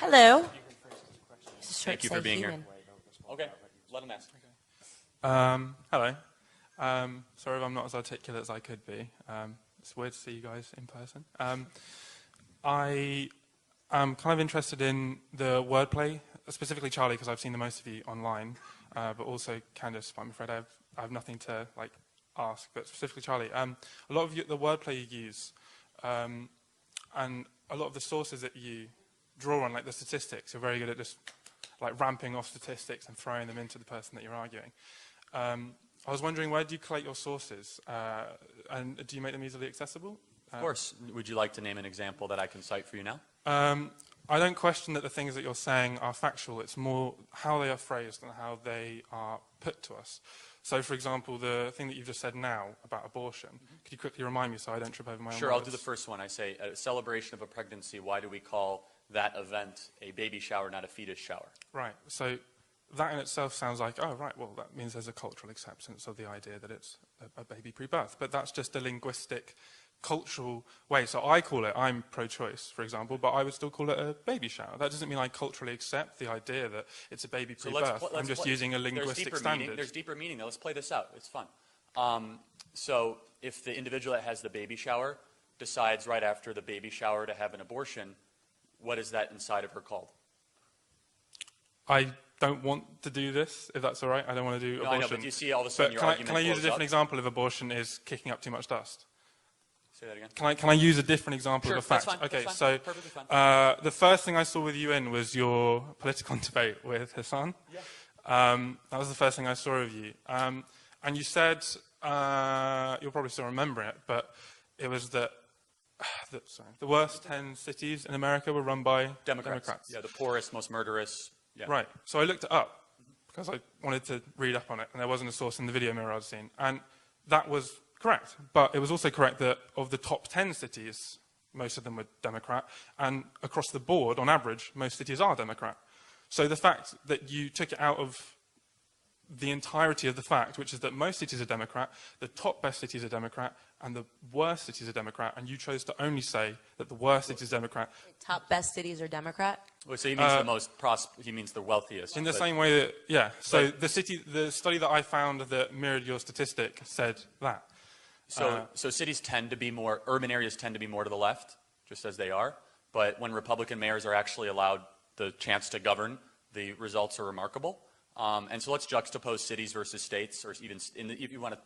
Hello. Thank you for being here. Okay, let him ask. Hello. Sorry if I'm not as articulate as I could be. It's weird to see you guys in person. I am kind of interested in the wordplay, specifically Charlie, because I've seen the most of you online, but also Candace, but I'm afraid I have nothing to ask, but specifically Charlie. A lot of the wordplay you use, and a lot of the sources that you draw on, like the statistics, you're very good at just ramping off statistics and throwing them into the person that you're arguing. I was wondering, where do you collect your sources, and do you make them easily accessible? Of course. Would you like to name an example that I can cite for you now? I don't question that the things that you're saying are factual. It's more how they are phrased and how they are put to us. So, for example, the thing that you've just said now about abortion, could you quickly remind me so I don't trip over my own Sure, words? I'll do the first one. I say, a celebration of a pregnancy, why do we call that event a baby shower, not a fetus shower? Right. So that in itself sounds like, oh, right, well, that means there's a cultural acceptance of the idea that it's a baby pre-birth. But that's just a linguistic, cultural way. So I call it, I'm pro-choice, for example, but I would still call it a baby shower. That doesn't mean I culturally accept the idea that it's a baby pre-birth. I'm just using a linguistic standard. There's deeper meaning. Now, let's play this out. It's fun. So if the individual that has the baby shower decides right after the baby shower to have an abortion, what is that inside of her called? I don't want to do this, if that's all right. I don't want to do abortion. I know, but you see all of a sudden your argument can I use a different up? example if abortion is kicking up too much dust? Say that again. Can I use a different example Sure, of a fact? that's fine, Okay, that's so perfectly fine. the first thing I saw with you in was your political debate with Hassan. Yeah. That was the first thing I saw of you. And you said, you'll probably still remember it, but it was that the worst 10 cities in America were run by Democrats. Yeah, the poorest, most murderous. Yeah. Right. So I looked it up because I wanted to read up on it, and there wasn't a source in the video mirror I'd seen. And that was correct. But it was also correct that of the top 10 cities, most of them were Democrat. And across the board, on average, most cities are Democrat. So the fact that you took it out of the entirety of the fact, which is that most cities are Democrat, the top best cities are Democrat, and the worst cities are Democrat, and you chose to only say that the worst cities are Democrat. Top best cities are Democrat? Well, so he means the most he means the wealthiest. In the same way that, yeah. So the study that I found that mirrored your statistic said that. So cities tend to be more, urban areas tend to be more to the left, just as they are. But when Republican mayors are actually allowed the chance to govern, the results are remarkable. And so let's juxtapose cities versus states, or even if you want to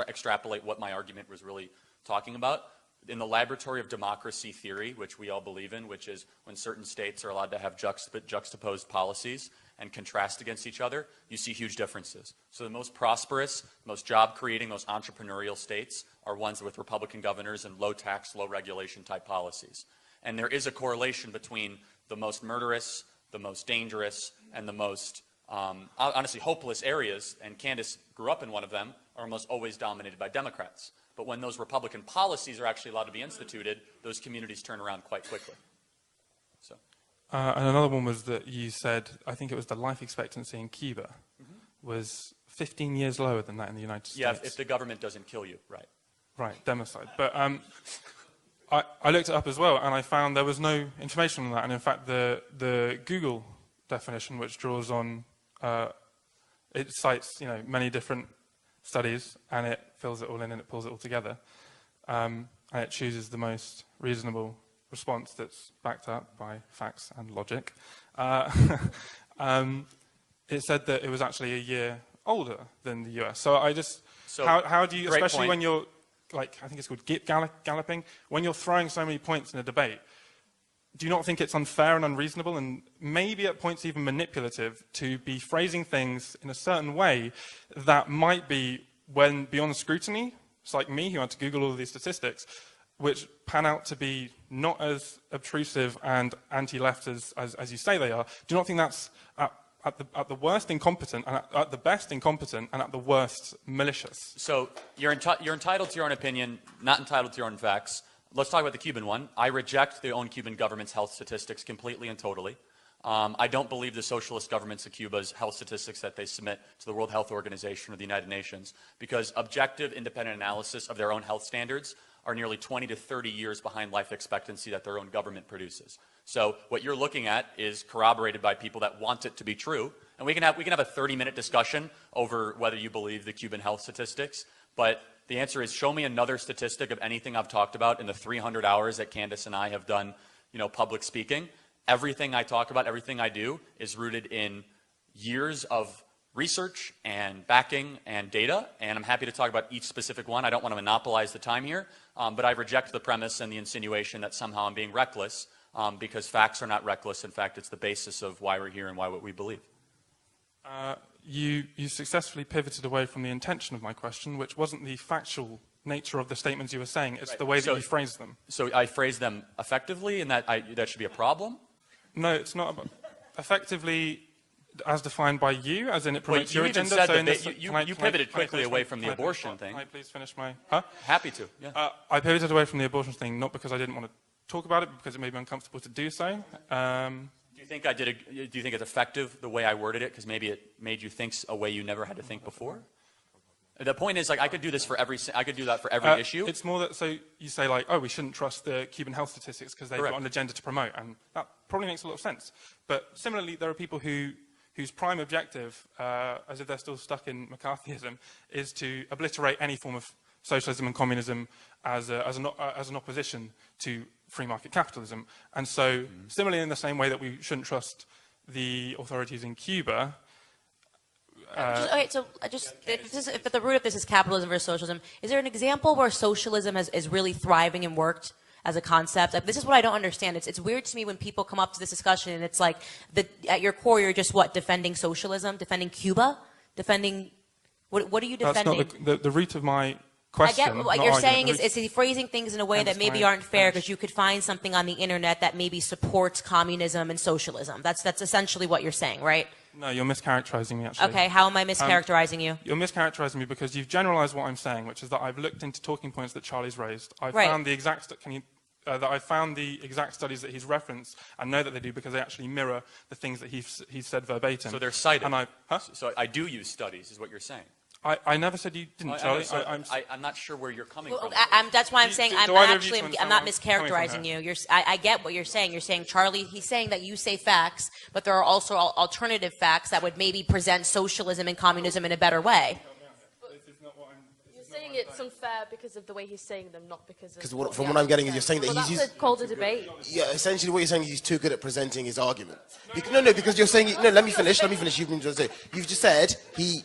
extrapolate what my argument was really talking about. In the laboratory of democracy theory, which we all believe in, which is when certain states are allowed to have juxtaposed policies and contrast against each other, you see huge differences. So the most prosperous, most job-creating, most entrepreneurial states are ones with Republican governors and low-tax, low-regulation type policies. And there is a correlation between the most murderous, the most dangerous, and the most honestly hopeless areas, and Candace grew up in one of them, are almost always dominated by Democrats. But when those Republican policies are actually allowed to be instituted, those communities turn around quite quickly. So. And another one was that you said, I think it was the life expectancy in Cuba was 15 years lower than that in the United States. Yeah, if the government doesn't kill you, right. Right, democide. But I looked it up as well, and I found there was no information on that. And in fact, the Google definition, which draws on, it cites many different studies, and it fills it all in and it pulls it all together, and it chooses the most reasonable response that's backed up by facts and logic. It said that it was actually a year older than the US. So how do you, especially when you're I think it's called galloping, when you're throwing so many points in a debate, do you not think it's unfair and unreasonable and maybe at points even manipulative to be phrasing things in a certain way that might be, when beyond scrutiny, it's like me who had to Google all of these statistics, which pan out to be not as obtrusive and anti-left as you say they are? Do you not think that's at the worst incompetent, and at the best incompetent, and at the worst malicious? So you're entitled to your own opinion, not entitled to your own facts. Let's talk about the Cuban one. I reject the own Cuban government's health statistics completely and totally. I don't believe the socialist governments of Cuba's health statistics that they submit to the World Health Organization or the United Nations, because objective, independent analysis of their own health standards are nearly 20 to 30 years behind life expectancy that their own government produces. So what you're looking at is corroborated by people that want it to be true. And we can have a 30-minute discussion over whether you believe the Cuban health statistics, but the answer is show me another statistic of anything I've talked about in the 300 hours that Candace and I have done, public speaking. Everything I talk about, everything I do is rooted in years of research and backing and data, and I'm happy to talk about each specific one. I don't want to monopolize the time here, but I reject the premise and the insinuation that somehow I'm being reckless, because facts are not reckless. In fact, it's the basis of why we're here and why what we believe. You successfully pivoted away from the intention of my question, which wasn't the factual nature of the statements you were saying. It's the way that you phrased them. So I phrased them effectively, and that should be a problem? No, it's not about effectively as defined by you, as in it promotes your agenda. You pivoted quickly away from the abortion thing. Can I please finish my... Happy to, yeah. I pivoted away from the abortion thing, not because I didn't want to talk about it, but because it made me uncomfortable to do so. Do you think it's effective the way I worded it, because maybe it made you think a way you never had to think before? The point is, like, I could do that for every issue. It's more that, so you say, like, oh, we shouldn't trust the Cuban health statistics because they've got an agenda to promote, and that probably makes a lot of sense. But similarly, there are people whose prime objective, as if they're still stuck in McCarthyism, is to obliterate any form of socialism and communism as an opposition to free market capitalism. And so, similarly, in the same way that we shouldn't trust the authorities in Cuba. If the root of this is capitalism versus socialism, is there an example where socialism is really thriving and worked as a concept? This is what I don't understand. It's weird to me when people come up to this discussion and it's like, at your core, you're just what, defending socialism, defending Cuba, defending, what are you defending? That's not the root of my question. I get what you're saying is phrasing things in a way that maybe aren't fair, because you could find something on the internet that maybe supports communism and socialism. That's essentially what you're saying, right? No, you're mischaracterizing me, actually. Okay, how am I mischaracterizing you? You're mischaracterizing me because you've generalized what I'm saying, which is that I've looked into talking points that Charlie's raised. I've found the exact studies that he's referenced, and know that they do because they actually mirror the things that he's said verbatim. So they're cited. And So I do use studies, is what you're saying. I never said you didn't, Charlie. I'm not sure where you're coming from. That's why I'm saying I'm not mischaracterizing you. I get what you're saying. You're saying, Charlie, he's saying that you say facts, but there are also alternative facts that would maybe present socialism and communism in a better way. You're saying it's unfair because of the way he's saying them, not because of... Because from what I'm getting is you're saying that he's... That's called a debate. Yeah, essentially what you're saying is he's too good at presenting his argument. Because you're saying... No, let me finish. You've just said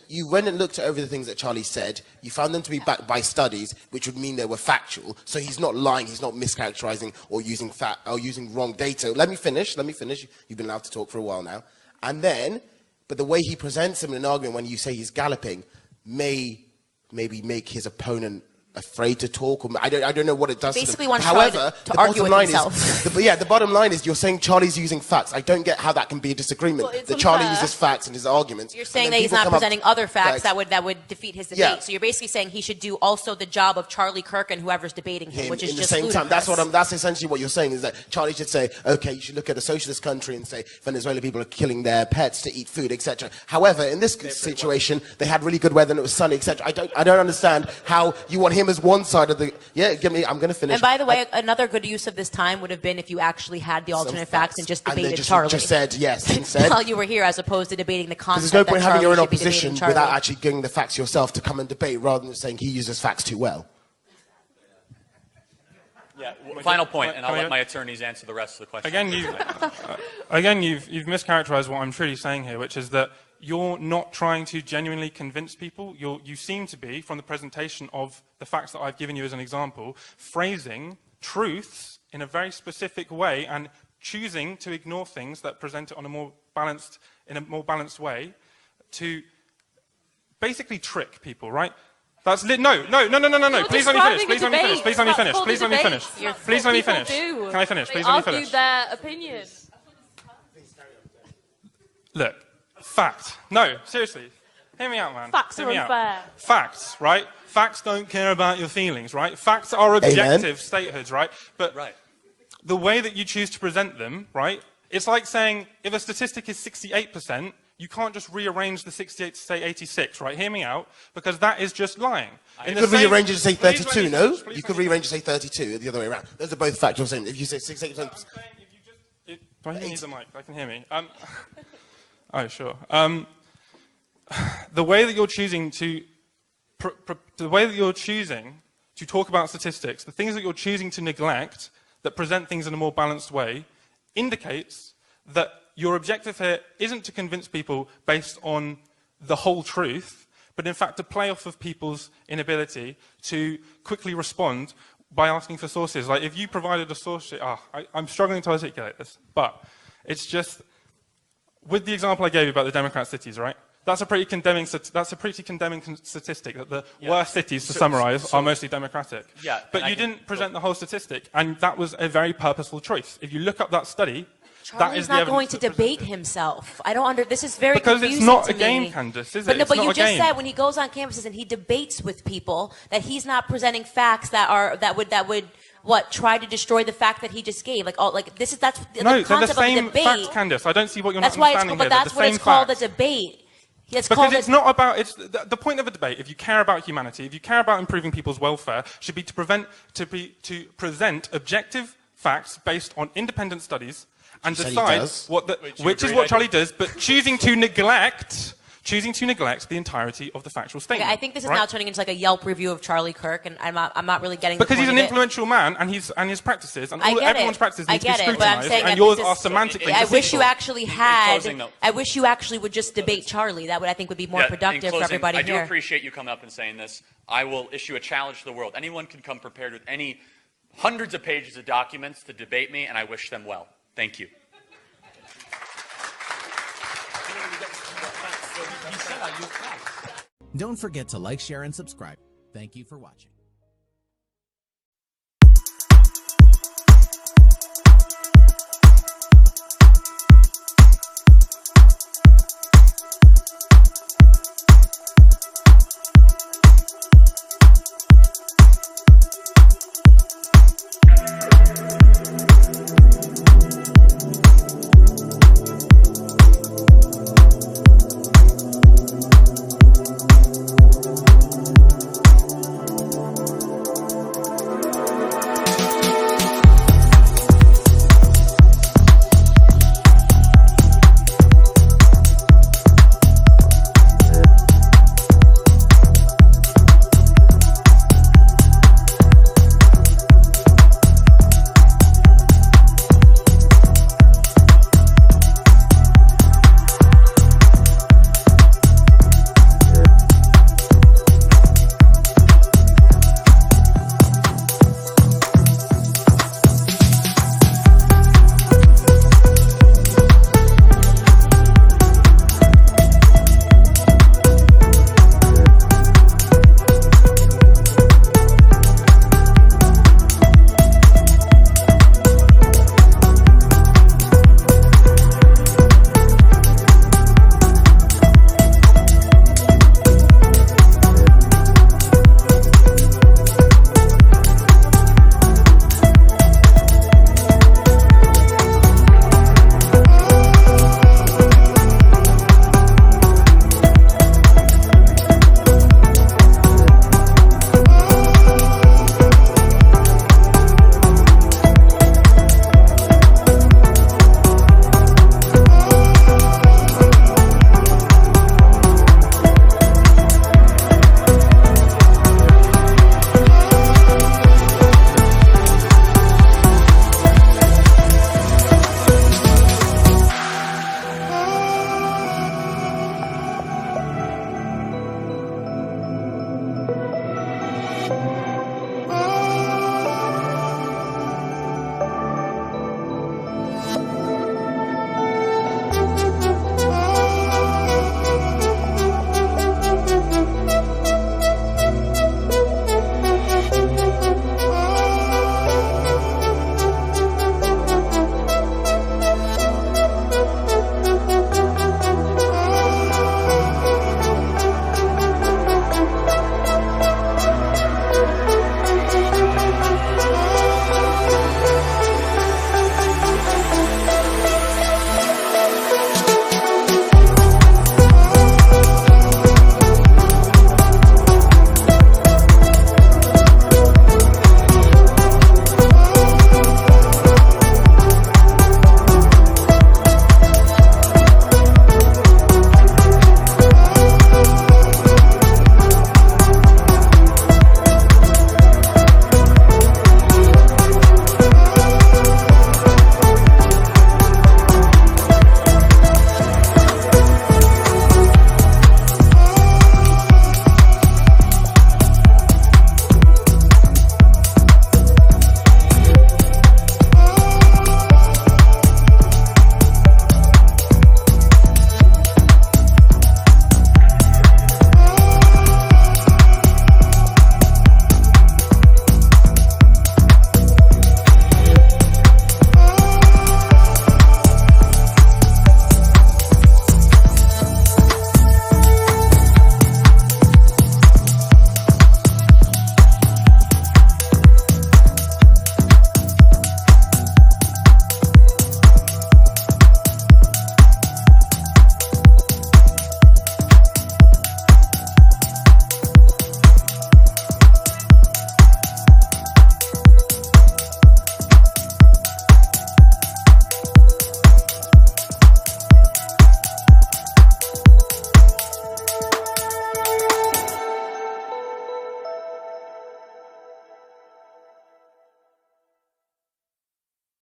you went and looked over the things that Charlie said. You found them to be backed by studies, which would mean they were factual. So he's not lying. He's not mischaracterizing or using wrong data. Let me finish. You've been allowed to talk for a while now. And then, but the way he presents him in an argument when you say he's galloping maybe make his opponent afraid to talk. Or I don't know what it does. Basically, to them. However, to argue with himself. The bottom line is you're saying Charlie's using facts. I don't get how that can be a disagreement. That Charlie uses facts in his arguments. You're saying that he's not presenting other facts that would defeat his debate. Yeah. So you're basically saying he should do also the job of Charlie Kirk and whoever's debating him, which is just ludicrous. That's essentially what you're saying, is that Charlie should say, okay, you should look at a socialist country and say Venezuela people are killing their pets to eat food, etc. However, in this situation, they had really good weather and it was sunny, etc. I don't understand how you want him as one side of the... I'm going to finish. And by the way, another good use of this time would have been if you actually had the alternate facts and just debated Charlie. Just said yes instead. While you were here, as opposed to debating the concept. There's no point having your own opposition without actually getting the facts yourself to come and debate, rather than saying he uses facts too well. Yeah. Final point, and I'll let my attorneys answer the rest of the question. Again, you've mischaracterized what I'm truly saying here, which is that you're not trying to genuinely convince people. You seem to be, from the presentation of the facts that I've given you as an example, phrasing truths in a very specific way and choosing to ignore things that present it in a more balanced way to basically trick people, right? That's no. Please let me finish. Can I finish? Please let me finish. Argue their opinion. Look, fact. No, seriously. Hear me out, man. Facts are unfair. Facts, right? Facts don't care about your feelings, right? Facts are objective statehoods, right? But the way that you choose to present them, right? It's like saying if a statistic is 68%, you can't just rearrange the 68 to say 86, right? Hear me out, because that is just lying. You could rearrange it to say Please 32, let me no? finish, please You let could me rearrange it to say 32, the other way around. Those are both factual statements. If you say 68%... I'm saying if you just... Do I even need the mic? I can hear me. Oh, sure. The way that you're choosing to... the way that you're choosing to talk about statistics, the things that you're choosing to neglect that present things in a more balanced way, indicates that your objective here isn't to convince people based on the whole truth, but in fact to play off of people's inability to quickly respond by asking for sources. Like if you provided a source, I'm struggling to articulate this, but it's just, with the example I gave you about the Democrat cities, right? That's a pretty condemning statistic that the worst cities, to summarize, are mostly Democratic. Yeah, but you didn't present the whole statistic, and that was a very purposeful choice. If you look up that study, that is Charlie's the not going evidence to that debate presented. himself. I don't under. This is very Because confusing it's not to a game, me. Candace, is But it? no, It's but not you a just game. said when he goes on campuses and he debates with people that he's not presenting facts that would try to destroy the fact that he just gave. That's No, the they're the concept same of a debate. facts, Candace. I don't see what you're That's not why it's understanding but here. They're that's the what same it's called a facts. debate. It's Because called it's not about, the point of a debate, if you care about humanity, if you care about improving people's welfare, should be to present objective facts based on independent studies and Said he decide does. which is what Charlie does, but choosing to neglect the entirety of the factual statement. Okay, I think this is right? now turning into like a Yelp review of Charlie Kirk, and I'm not really getting Because the he's point an of it. influential man, and his practices, and I get everyone's it. practices I need to be get it, but I'm scrutinized, saying and that yours this are is- semantically I wish you deceitful. actually had. closing, though. I wish you actually would just debate Charlie. That would I think would be more Yeah, productive in closing, for everybody I do here. appreciate you coming up and saying this. I will issue a challenge to the world. Anyone can come prepared with any hundreds of pages of documents to debate me, and I wish them well. Thank you. Don't forget to like, share, and subscribe. Thank you for watching.